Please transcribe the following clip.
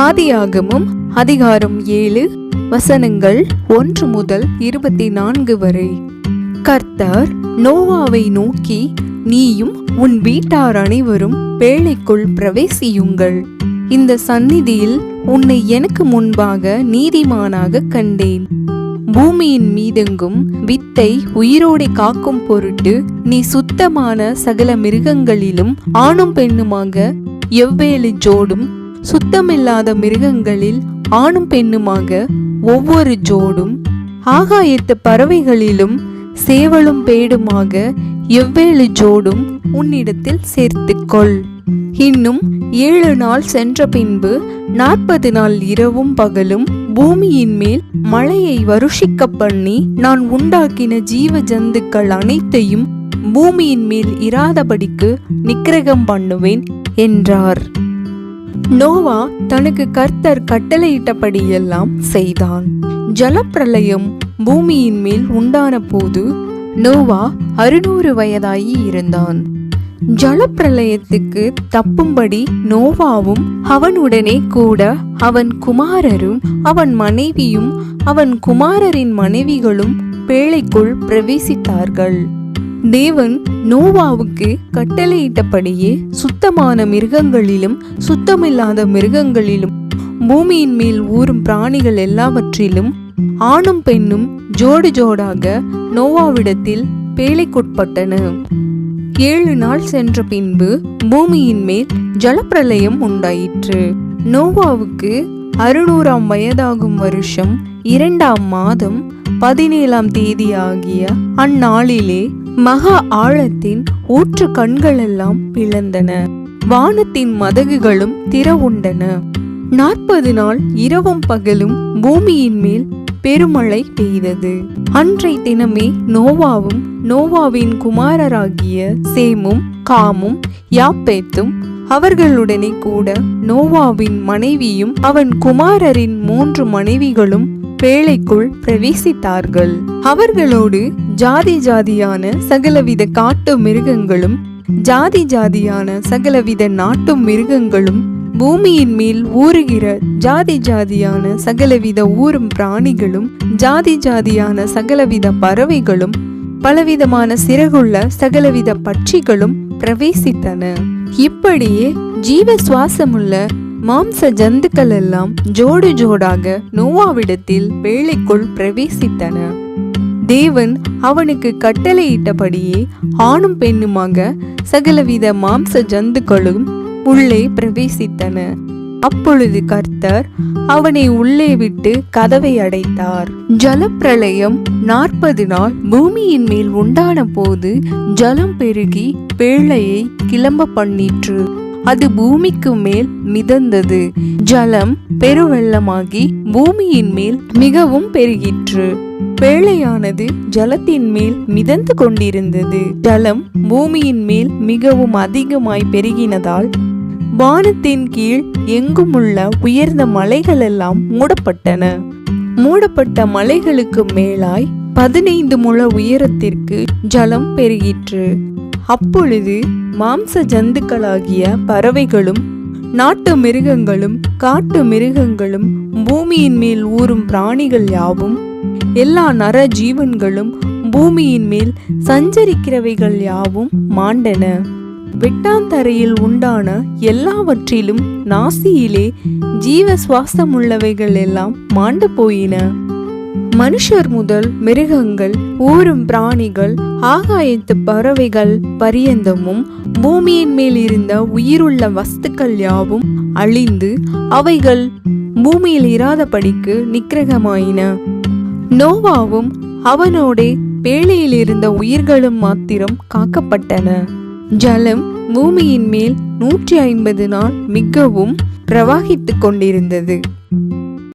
ஆதியாகமம் அதிகாரம் 7 வசனங்கள் 1 முதல் 24 வரை. கர்த்தர் நோவாவை நோக்கி, நீயும் உன் வீட்டார் அனைவரும் பேழைக்குள் பிரவேசியுங்கள். இந்த சந்நிதியில் உன்னை எனக்கு முன்பாக நீதிமானாக கண்டேன். பூமியின் மீதெங்கும் வித்தை உயிரோடை காக்கும் பொருட்டு நீ சுத்தமான சகல மிருகங்களிலும் ஆணும் பெண்ணுமாக எவ்வேலு ஜோடும், சுத்தமில்லாத மிருகங்களில் ஆணும் பெண்ணுமாக ஒவ்வொரு ஜோடும், ஆகாயத்து பறவைகளிலும் சேவலும் பேடுமாக எவ்வேலு ஜோடும் உன்னிடத்தில் சேர்த்துக்கொள். இன்னும் 7 நாள் சென்ற பின்பு 40 நாள் இரவும் பகலும் பூமியின் மேல் மழையை வருஷிக்க பண்ணி நான் உண்டாக்கின ஜீவ ஜந்துக்கள் அனைத்தையும் பூமியின் மேல் இராதபடிக்கு நிக்கிரகம் பண்ணுவேன் என்றார். நோவா தனக்கு கர்த்தர் கட்டளையிட்டபடியெல்லாம் செய்தான். ஜலப்பிரளயம் பூமியின் மேல் உண்டான போது நோவா 600 வயதாகி இருந்தான். ஜலப்பிரளயத்துக்கு தப்பும்படி நோவாவும் அவனுடனே கூட அவன் குமாரரும் அவன் மனைவியும் அவன் குமாரரின் மனைவிகளும் பேழைக்குள் பிரவேசித்தார்கள். தேவன் நோவாவுக்கு கட்டளையிட்டபடியே சுத்தமான மிருகங்களிலும் சுத்தமில்லாத மிருகங்களிலும் பூமியின் மேல் ஊறும் பிராணிகள் எல்லாவற்றிலும் ஆணும் பெண்ணும் ஜோடு ஜோடாக நோவாவிடத்தில் பேழைக்குட்பட்டன. 7 நாள் சென்ற பின்பு பூமியின் மேல் ஜலப்பிரளயம் உண்டாயிற்று. நோவாவுக்கு 600 வயதாகும் வருஷம் 2 மாதம் 17 தேதி ஆகிய அந்நாளிலே மகா ஆழத்தின் ஊற்று கண்களெல்லாம் பிளந்தன, வானத்தின் மதகுகளும் திறவுண்டன. 40 நாள் இரவும் பகலும் பூமியின் மேல் பெருமழை பெய்தது. அன்றை தினமே நோவாவும் நோவாவின் குமாரராகிய சேமும் காமும் யாப்பேத்தும் அவர்களுடனே கூட நோவாவின் மனைவியும் அவன் குமாரரின் 3 மனைவிகளும் பேழைக்குள் பிரவேசித்தார்கள். அவர்களோடு ஜாதி ஜாதியான சகலவித காட்டு மிருகங்களும் ஜாதி ஜாதியான சகலவித நாட்டு மிருகங்களும் பூமியின் மேல் ஊறுகிற ஜாதி ஜாதியான சகலவித ஊரும் பிராணிகளும் ஜாதி ஜாதியான சகலவித பறவைகளும் பலவிதமான சிறகுள்ள சகலவித பட்சிகளும் பிரவேசித்தன. இப்படியே ஜீவ சுவாசமுள்ள மாம்ச ஜந்துக்கள் எல்லாம் ஜோடு ஜோடாக நோவாவிடத்தில் பேழைக்குள் பிரவேசித்தன. தேவன் அவனுக்கு கட்டளையிட்டபடியே ஆணும் பெண்ணுமாக சகலவித மாம்ச ஜந்துக்களும் உள்ளே பிரவேசித்தன. அப்பொழுது கர்த்தர் அவனை உள்ளே விட்டு கதவை அடைத்தார். ஜலப்பிரளயம் 40 நாள் பூமியின் மேல் உண்டான போது ஜலம் பெருகி பேழையை கிளம்ப பண்ணிற்று. அது பூமிக்கு மேல் மிதந்தது. ஜலம் பெருவெள்ளமாகி பூமியின் மேல் மிகவும் பெருகிற்று. பேழையானது ஜலத்தின் மேல் மிதந்து கொண்டிருந்தது. ஜலம் பூமியின் மேல் மிகவும் அதிகமாய் பெருகினதால் வானத்தின் கீழ் எங்குமுள்ள உயர்ந்த மலைகள் எல்லாம் மூடப்பட்டன. மூடப்பட்ட மலைகளுக்கு மேலாய் 15 முழ உயரத்திற்கு ஜலம் பெருகிற்று. அப்பொழுது மாம்ச ஜந்துக்களாகிய பறவைகளும் நாட்டு மிருகங்களும் காட்டு மிருகங்களும் பூமியின் மேல் ஊறும் பிராணிகள் யாவும் எல்லா நர ஜீவன்களும் பூமியின் மேல் சஞ்சரிக்கிறவைகள் யாவும் மாண்டன. வெட்டாந்தரையில் உண்டான எல்லாவற்றிலும் நாசியிலே ஜீவ சுவாசமுள்ளவைகள் எல்லாம் மாண்டு போயின. மனுஷர் முதல் மிருகங்கள் ஊரும் பிராணிகள் ஆகாயத்து பறவைகள் பரியந்தமும் பூமியின் மேல் இருந்த உயிருள்ள வஸ்துக்கள் யாவும் அழிந்து அவைகள் பூமியில் இராதபடிக்கு நிக்கிரகமாயின. நோவாவும் அவனோடே பேழையில் இருந்த உயிர்களும் மாத்திரம் காக்கப்பட்டன. ஜலம் பூமியின் மேல் 150 நாள் மிகவும் பிரவாகித்துக் கொண்டிருந்தது.